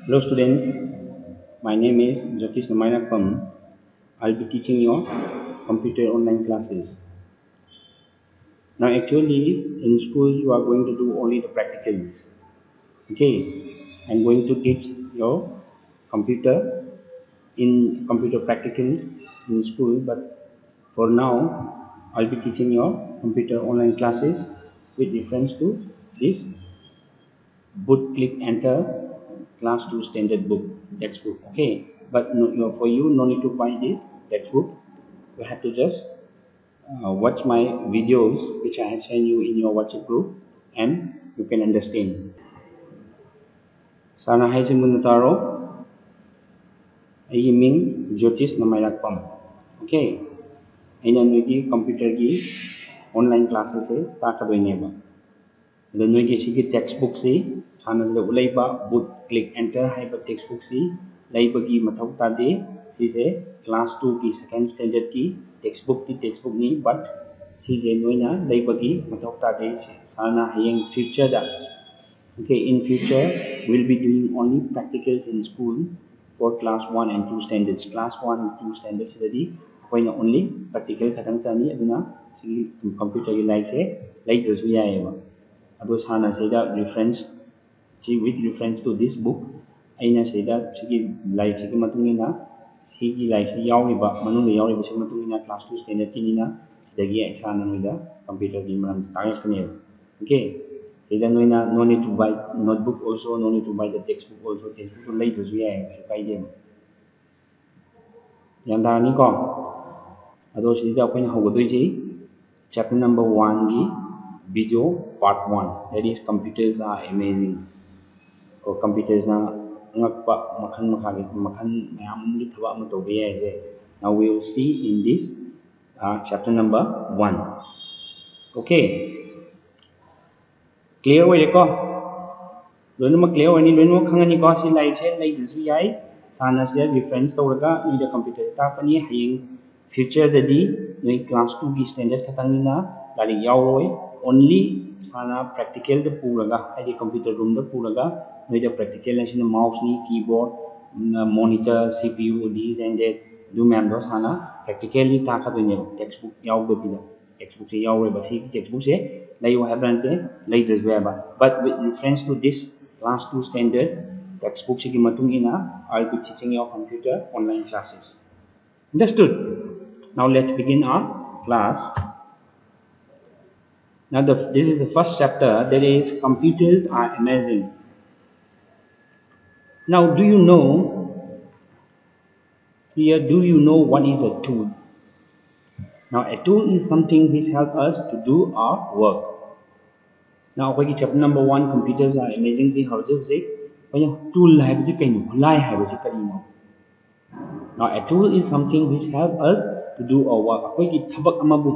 Hello students, my name is Jyotish Namayakam. I'll be teaching you computer online classes. Now actually in school you are going to do only the practicals. Okay, I'm going to teach your computer in computer practicals in school, but for now I'll be teaching your computer online classes with reference to this boot click enter class 2 standard book textbook. Okay, but for you no need to buy this textbook. You have to just watch my videos which I have sent you in your WhatsApp group and you can understand. Sana hai simunataro ay ming Jyotish Namayakpam. Okay, aina nugi computer gi online classes se takadoineba. The nugi sigi textbook si sana the ulaiba boot click enter haiba textbook si laibagi mathau tade si se class 2 ki second standard ki textbook ni but si se noina laibagi mathau tade sana hayeng future da. Okay, in future we'll be doing only practicals in school for class 1 and 2 standards. Class 1 and 2 standards already only practical khatang tani aduna sigi computer gi like se like this we are ado sana seda reference with reference to this book aina seda sigi like sigi matungina sigi like si yauriba manung yauriba sigi matungina class 2 standard kinina sidagi sana noida computer gi maram tayakne. Okay, seda noina no need to buy notebook also, no need to buy the textbook also. Textbook to like this we are kaide yandani ko ado sida akoina hogodoiji chapter number 1 gi video part 1, that is computers are amazing or computers na ngakpa makhan mayam gi thaba ma tobe yae je. Now we will see in this chapter number 1. Okay, clear way ko loinama clear wani loinama khangani ko si lai che lai disu yai sana se reference tawraga ni the computer ta pani haying future dadi noi class 2 gi standard khatangina lari yawroi only sana practical the puraga ai computer room the puraga noi the practical na mouse ni keyboard monitor CPU these and that do mem do sana practically ta kha doine textbook yaw do pida textbook se yaw ba si textbook se lai wa have rante lai this weba but with reference to this class 2 standard textbook se ki matung ina I'll be teaching your computer online classes. Understood? Now let's begin our class. Now this is the first chapter, that is computers are amazing. Now do you know what is a tool? Now a tool is something which helps us to do our work. Now okay, chapter number 1 computers are amazing si hauji tool hai bisi kaino lai hai bisi karino. Now a tool is something which helps us to do our work. Akogi thabak amabu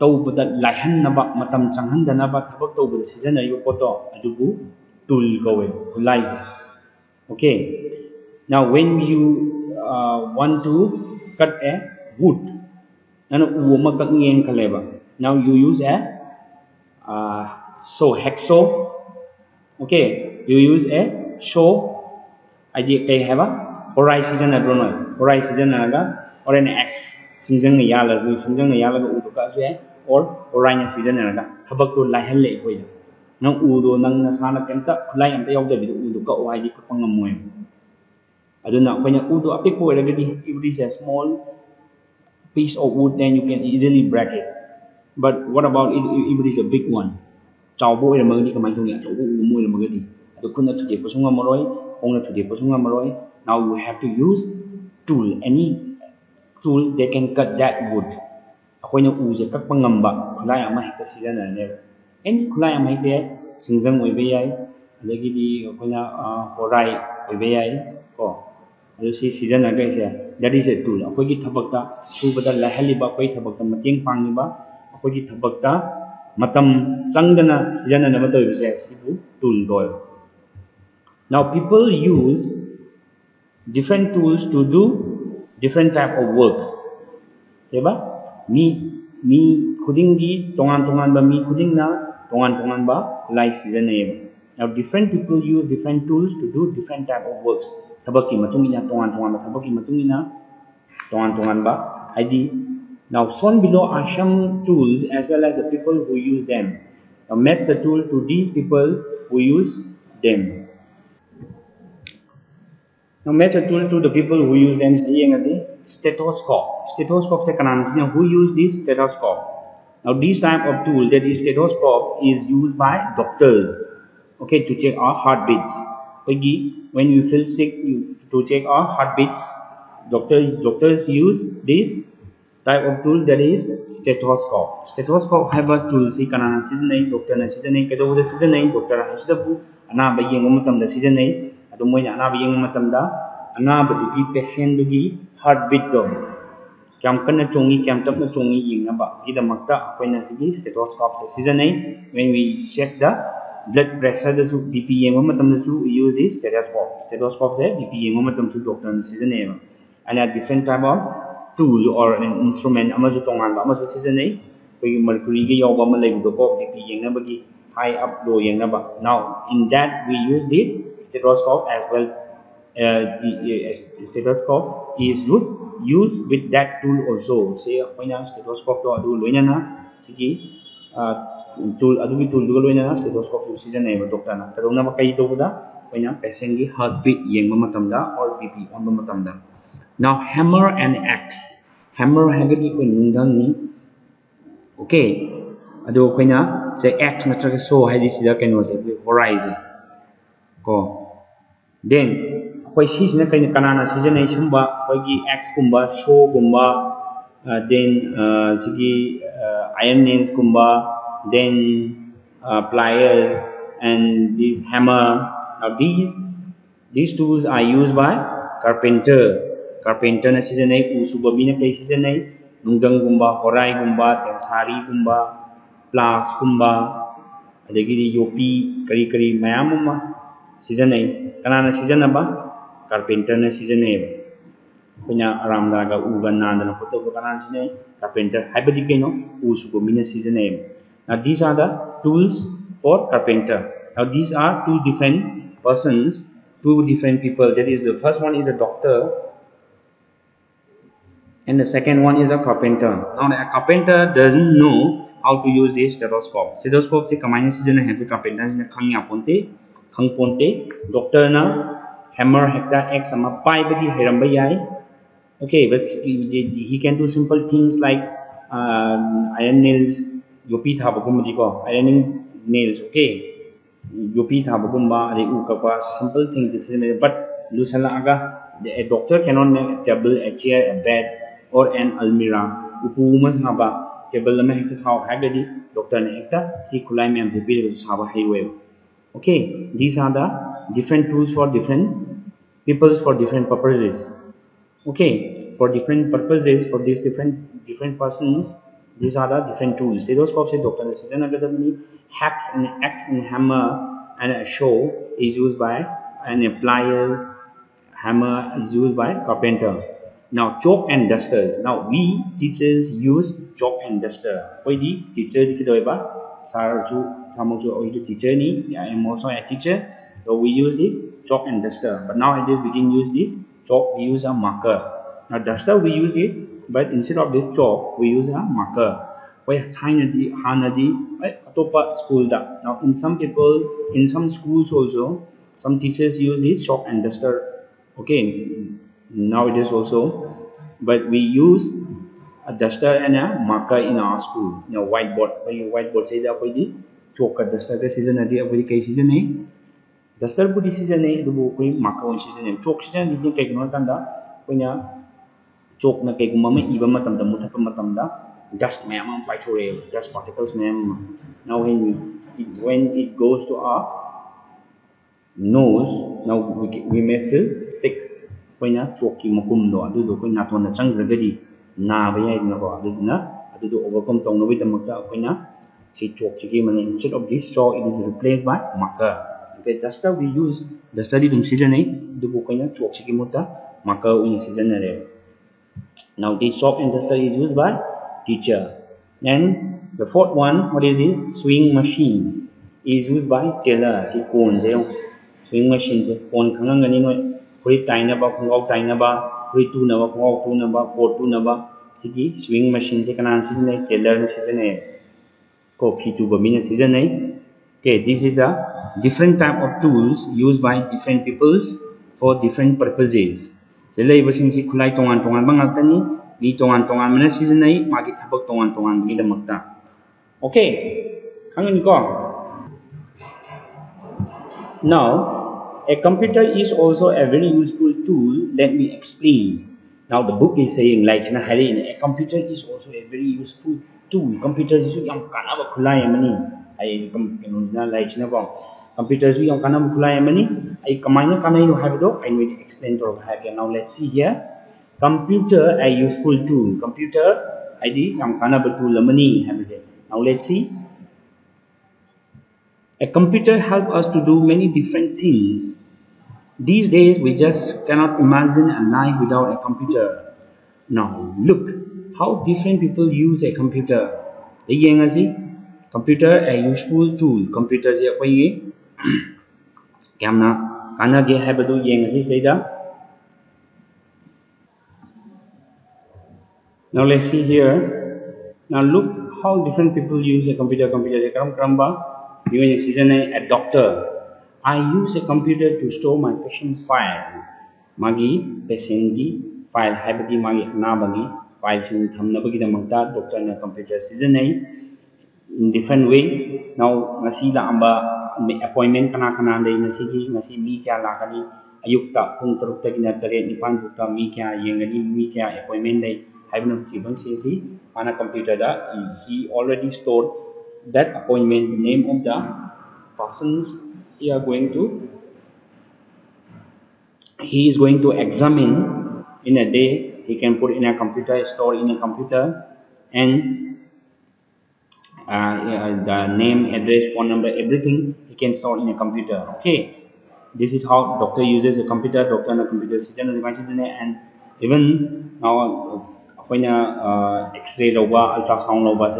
tawbada laihanaba matam changhandanaba thabak tawbada sijanayo poto adubu tool kowe lai. Okay, now when you want to cut a wood nano uoma kat ngeng kaleba, now you use a hacksaw. Okay, you use a saw idea kay have a horizon adronoi horizon aga or an axe singjang yala ga uduka se or horizon season aga thabak to laihan le koida nang udo nang nasana kenta khulai amta yawda bi uduka o ID ka pangamoy aduna koina udo apik ko eragadi if it is a small piece of wood then you can easily break it, but what about if it is a big one chawbo eramagadi kamai thongi chawbo umo eramagadi adu kunna thude pasunga maroi ongna thude pasunga maroi. Now you have to use tool, any tool that can cut that wood. Akoina uje kakpa ngamba khulai ama hekta season ne any khulai ama hekta singjang oibe yai adagidi akoina horai oibe yai ko adu si season aga ise that is a tool. Akoigi thabakta subada lahaliba koi thabakta mateng pangiba akoigi thabakta matam changdana season na mato ibse sibu tool goal. Now people use different tools to do different type of works. Eba mi khudingi tongan ba mi khudingna tongan ba lai season eba. Now different people use different tools to do different type of works. Thabaki matung ina tongan tongan ba thabaki matung ina tongan tongan ba haidi. Now shown below are some tools as well as the people who use them. Now match the tool to these people who use them. Now match a tool to the people who use them. Stethoscope. Stethoscope se kanan sina who use this stethoscope. Now this type of tool, that is stethoscope, is used by doctors. Okay, to check our heartbeats. When you feel sick, to check our heartbeats, doctors use this type of tool, that is stethoscope. Stethoscope have a tool si kanana season doctor na season kato the season doctor hasdabu anaba yengo matam da season ado moina anaba yengo matam da anaba dugi patient dugi heartbeat do kyam kana chongi kyam tapna chongi yingnaba gidamakta akoina sigi stethoscope se season when we check the blood pressure da su bp yengo matam da su use this stethoscope se bp yengo matam su doctor na season and a different type of tool or an instrument amazu tongan amazu season mercury gi yoga ma lebudo ko bp yengnabagi high up low yengnaba. Now in that we use this stethoscope as well. Stethoscope is used with that tool also. Say akoina stethoscope to adu loinana sigi tool adugi tool duga loinana stethoscope to season ba doctor na kadona ba kai to da akoina patient gi heartbeat yengba matamda or bp on ba matamda. Now hammer and axe. Hammer hagadi ko nungdang ni. Okay. Ado ko na say axe natraga so hadi sida kano say horizon. Ko. Then koi sis na kay kanana season ay sumba koi gi axe kumba so kumba then sige iron nails kumba then pliers and this hammer. Now these tools are used by carpenter. Carpenter na season ay usubabi na kay season ay nungdang gumba, horay gumba, tensari gumba, plas gumba, adagiri yopi, kari mayam ma season ay kanana season na ba? Carpenter na season ay kunya aram daga ugan nanda na photo ko kanana season ay carpenter haibadi kayo usubabi na season ay. Now these are the tools for carpenter. Now these are two different persons, two different people. That is, the first one is a doctor and the second one is a carpenter. Now a carpenter doesn't know how to use this stethoscope. Stethoscope se kamai season have carpenter se khangya ponte doctor na hammer hekta x ama pai badi heramba yai. Okay, but he can do simple things like iron nails, yopi thabagumdi ko ironing nails. Okay, yopi thabagumba ade ukapa simple things. But lusala aga a doctor cannot make a table, a chair, a bed or an almirah. Upumas haba table lama hekta how hagadi doctor ne hekta si kulai me am repeat haba highway. Okay, these are the different tools for different peoples for different purposes. Okay, for different purposes for these different persons, these are the different tools. Stethoscope se doctor ne season agadamni hacks and axe and hammer and a show is used by and pliers. Hammer is used by carpenter. Now chalk and dusters. Now we teachers use chalk and duster. Koi di teachers ki doi ba sar ju samok ju oi teacher ni. I am also a teacher. So we use the chalk and duster. But nowadays we didn't use this chalk. We use a marker. Now duster we use it, but instead of this chalk we use a marker. Koi hanadi atopa school da. Now in some schools also some teachers use this chalk and duster. Okay, nowadays also, but we use a duster and a marker in our school. You know, whiteboard. When you whiteboard say that we chalk duster के season है अभी कई season है duster पूरी season है तो वो कोई marker one season है chalk season जिसे कई गुना कंदा कोई ना chalk ना कई गुमा में इबा मतम दा मुथा का मतम दा dust में हम पाइथोरे dust particles में हम now when it goes to our nose, now we may feel sick. Koina choki makum do adu do koina to na changragadi na ba yai na ko adu na adu do overcome tong no bitamakta koina si chok chiki mane instead of this chalk it is replaced by marker. Okay, duster we use duster di dum season ai du ko koina chok chiki muta marker in season na. Now this chalk and duster is used by teacher. And the fourth one, what is the sewing machine? is used by tailor. See cone sewing machine se cone khangangani noi kuri tainaba khongau tainaba kuri tunaba khongau tunaba coat tunaba sigi sewing machine se kanan season tailor season ko fi tuba mina season okay, this is a different type of tools used by different peoples for different purposes. Jelai basing si kulai tongan tongan bangaktani ni tongan tongan mana season magi thabak tongan tongan bagi damakta. Okay, hangin ko. Now, a computer is also a very useful tool. Let me explain. Now, the book is saying, like, a computer is also a very useful tool. Computer is yung kanaba kulay mani. Ay, like, computer is yung kanaba kulay mani. Ay, kamay kanay no have do. I will explain to you. Now, let's see here. Computer a useful tool. Computer, I di yung kanaba tool mani. Now, let's see. A computer helps us to do many different things. These days, we just cannot imagine a life without a computer. Now, look how different people use a computer. Computer a useful tool. Computer is a way. Now let's see here. Now look how different people use a computer. Computer is a given a season a doctor. I use a computer to store my patient's file. Magi patient file habiti magi nabagi file sing thamnabagi damagta doctor na computer season in different ways. Now ngasi la amba appointment kana dai ngasi mi kya lakani ayukta pung 3 tagina 8 9 bukta mi kya yengani mi kya appointment dai having chibang sinsi on a computer he already stored that appointment name of the persons he is going to examine in a day. He can put in a computer, store in a computer, and the name, address, phone number, everything he can store in a computer. Okay, this is how doctor uses a computer. Doctor and a computer system and even now when X-ray loba, ultrasound loba,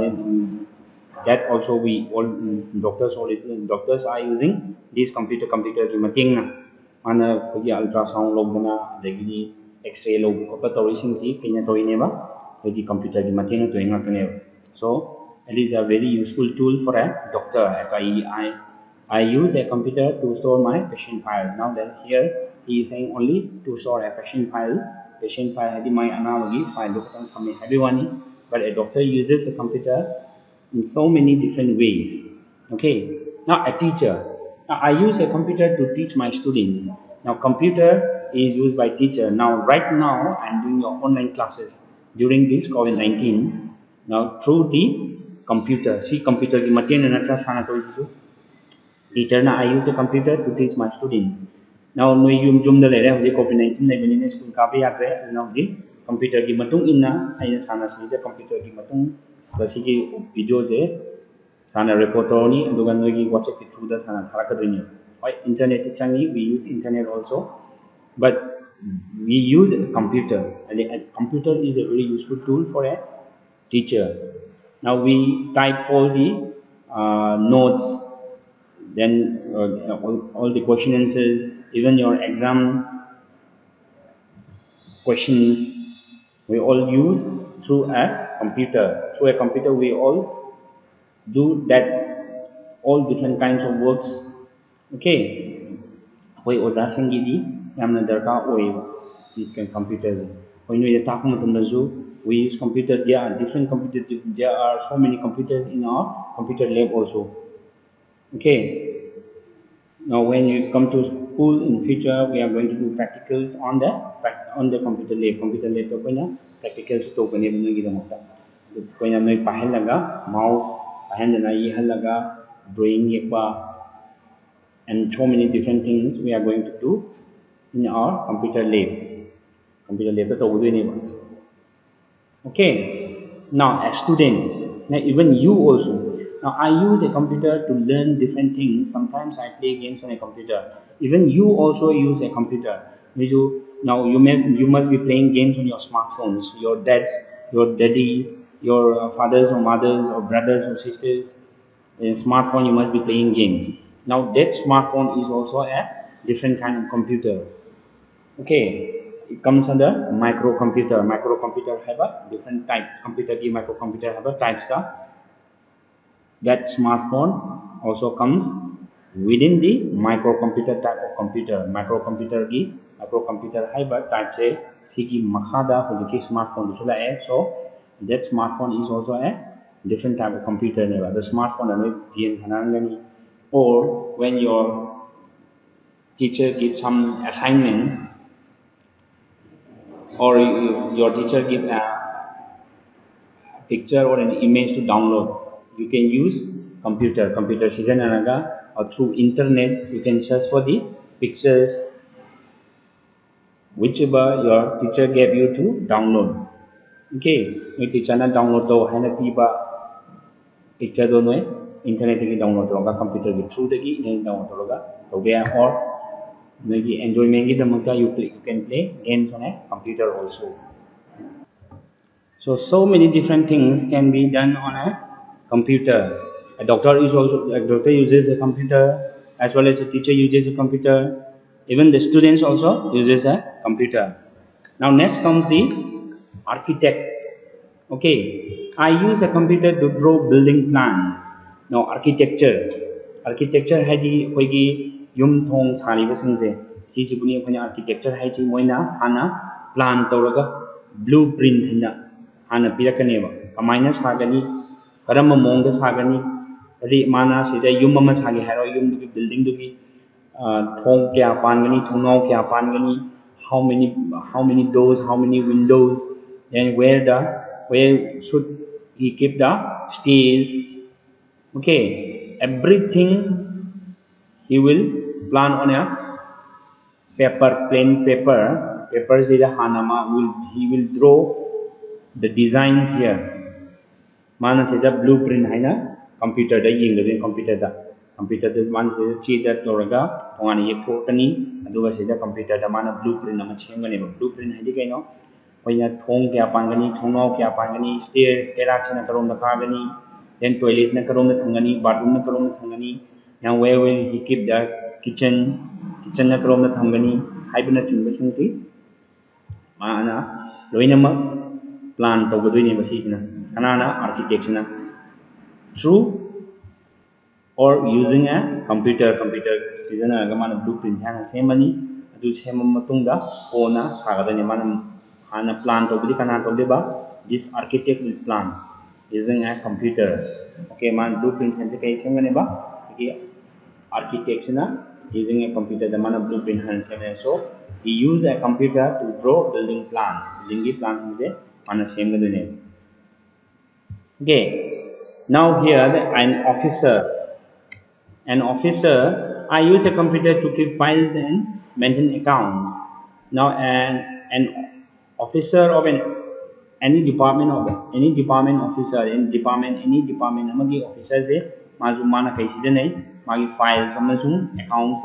that also we all doctors are using this computer ki mating na mana kogi ultrasound logna dagini X-ray log ko pa tawising si kanya toine ba kogi computer ki mating na toinga kane. So it is a very useful tool for a doctor. I use a computer to store my patient file. Now that here he is saying only to store a patient file. Patient file hadi my analogy file lokatang kami everyone, but a doctor uses a computer in so many different ways. Okay, now a teacher. Now I use a computer to teach my students. Now computer is used by teacher. Now right now I'm doing your online classes during this COVID-19. Now through the computer. See computer ki matin na class hana to teacher na I use a computer to teach my students. Now no yum da lere hoje COVID-19 na benine school ka pa yatre now hoje computer ki matung inna aina sana si the computer ki matung basiki video je sana record tawni aduga noigi WhatsApp ki through da sana tharakadrini. Why internet changi we use internet also, but we use a computer. And a computer is a very useful tool for a teacher. Now we type all the notes, then all the question answers, even your exam questions, we all use through a computer. Through a computer, we all do that, all different kinds of works. Okay. We oza sangidi yamna darka oi computers. When we talk we use computer. There are different computers. There are so many computers in our computer lab also. Okay. Now, when you come to school in future, we are going to do practicals on the computer lab. Computer lab to koina practicals to kone banu gi damota. Koina noi pahel laga mouse pahel na yi halaga drawing yekba and so many different things we are going to do in our computer lab. Computer lab to do ni. Okay. Now, a student, now even you also. Now, I use a computer to learn different things. Sometimes I play games on a computer. Even you also use a computer. Now, you must be playing games on your smartphones. Your daddies, your fathers or mothers or brothers or sisters. In smartphone, you must be playing games. Now that smartphone is also a different kind of computer. Okay, it comes under microcomputer. Microcomputer have a different type. Computer ki microcomputer have a types ka. That smartphone also comes within the microcomputer type of computer. Microcomputer have a type say siki makhada hojiki smartphone chula hai. So that smartphone is also a different type of computer. The smartphone that games hanangani, or when your teacher gives some assignment, or your teacher give a picture or an image to download, you can use computer season anaga, or through internet you can search for the pictures whichever your teacher gave you to download. Okay, your teacher na download to haina piba picture do noi internet ki download to computer ki through the ki download to be, or maybe enjoyment ki damakta you can play games on a computer also. So many different things can be done on a computer. A doctor uses a computer, as well as a teacher uses a computer. Even the students also uses a computer. Now next comes the architect. Okay, I use a computer to draw building plans. Now architecture hadi hoigi yum thong sari basingse. Sisi buni khona architecture haiji moina hana plan tawraga blueprint hina hana pirakaneba. Kamaina sagani karama mongda sagani ri mana sida yum ama sagi haro yum dugi building dugi thong kya pangani thongnau kya pangani, how many doors, how many windows, and where should he keep the stairs. Okay, everything he will plan on a plain paper is the hanama will he will draw the designs here. Mana say the blueprint haina computer da ying the computer da man say chi da toraga tongani yek thokani aduga say the computer da mana blueprint ama chengani blueprint hadi kaino hoina thong kya pangani thongnau kya pangani, stairs terrace na karom da kagani, then toilet na karom da thangani, bathroom na karom da thangani. Now where will he keep the kitchen na karom da thangani haibna chingba singsi mana loinamak plan tawgadoi ne basisina kanana architect na through or using a computer season mana blueprint hana semani adu semam matungda ona sagadani mana hana plan tawbudi kana tawdeba this architect will plan using a computer. Okay, man blueprint sense kai semani ba sigi architect na using a computer the mana blueprint hana semani. So he use a computer to draw building plans. Building plans is mana semgadone. Okay, now here an officer. I use a computer to keep files and maintain accounts. Now an officer of any department officer in any department amagi officer se mazu mana kai season magi files amasung accounts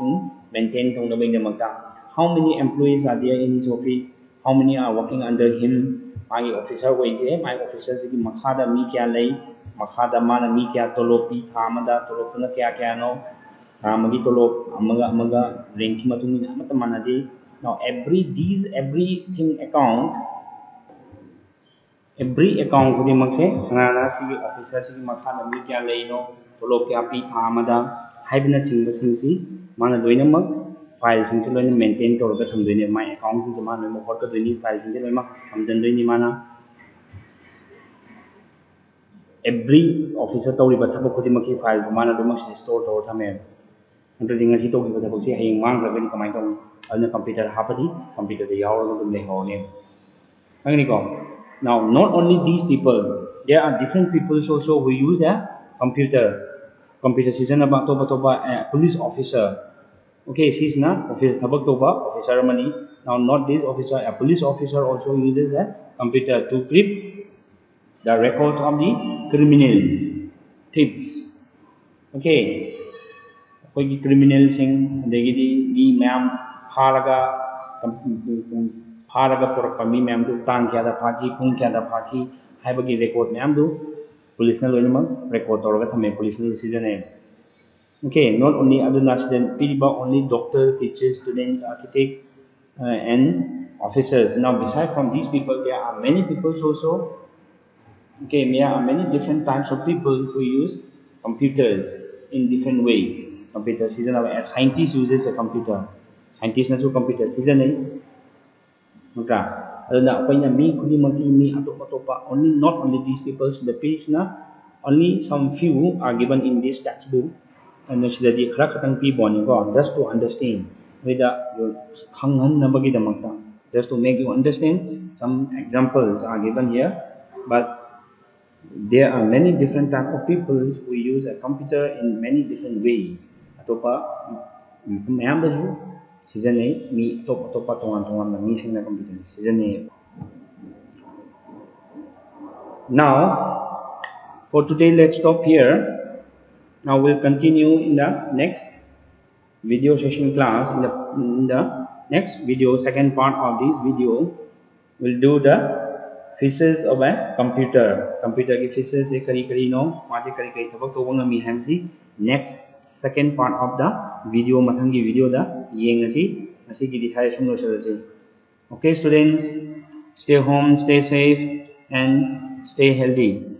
maintain tongda makta. How many employees are there in his office? How many are working under him? Magi officer hoise my officer sigi makhada mi kya lay, makhada mana mi kya tolopi thamada tolopna kya no thamagi tolop amaga ranking matungina amata manadi. Now everything every account kudi makse ngana sigi officer sigi makhada mi kya lay no tolop kya pi thamada haibna chingba singsi mana doina mak file sing loina maintain tawraga thamdoine my account sing mana mo horka doini file sing loina thamdandoini mana every officer tawriba thabak khudi makki file mana do mak store tawra thame ante dinga si togi thabak si hayeng mang ragani kamai taw alna computer hapadi computer de yawra dum le hone angni ko. Now not only these people, there are different people also who use a computer season about toba a police officer. Okay, she's na office thabak toba officer mani. Now not this officer, a police officer also uses a computer to keep the records of the criminals, thieves. Okay, koigi criminal sing degidi di ma'am pharaga porpa mi ma'am du tan kya da phaki pung kya da phaki haibagi record ma'am du police na loinamang record tawraga thame police na sijane. Okay, not only aduna sidan piriba only doctors, teachers, students, architects, and officers. Now beside from these people there are many people also. Okay, there are many different types of people who use computers in different ways. Computer season as scientist uses a computer. Scientist na so computer season ay. Maka, aduna ako'y na mi kuni maki mi atop only not only these people the page na only some few are given in this textbook and sida di khara khatang pi boni ko just to understand whether you khanghan na bagi damakta just to make you understand some examples are given here but there are many different type of people who use a computer in many different ways atopa mayam da ju season A mi topa tongan na mi sing na computer season A. Now for today let's stop here. Now we'll continue in the next video session class. In the next video, second part of this video, we'll do the features of a computer. Computer ki features se kari no, maje kari thabak to wanga mi hamsi. Next second part of the video mathangi video da yengachi asi ki dikhai sumno chalaje. Okay students, stay home, stay safe and stay healthy.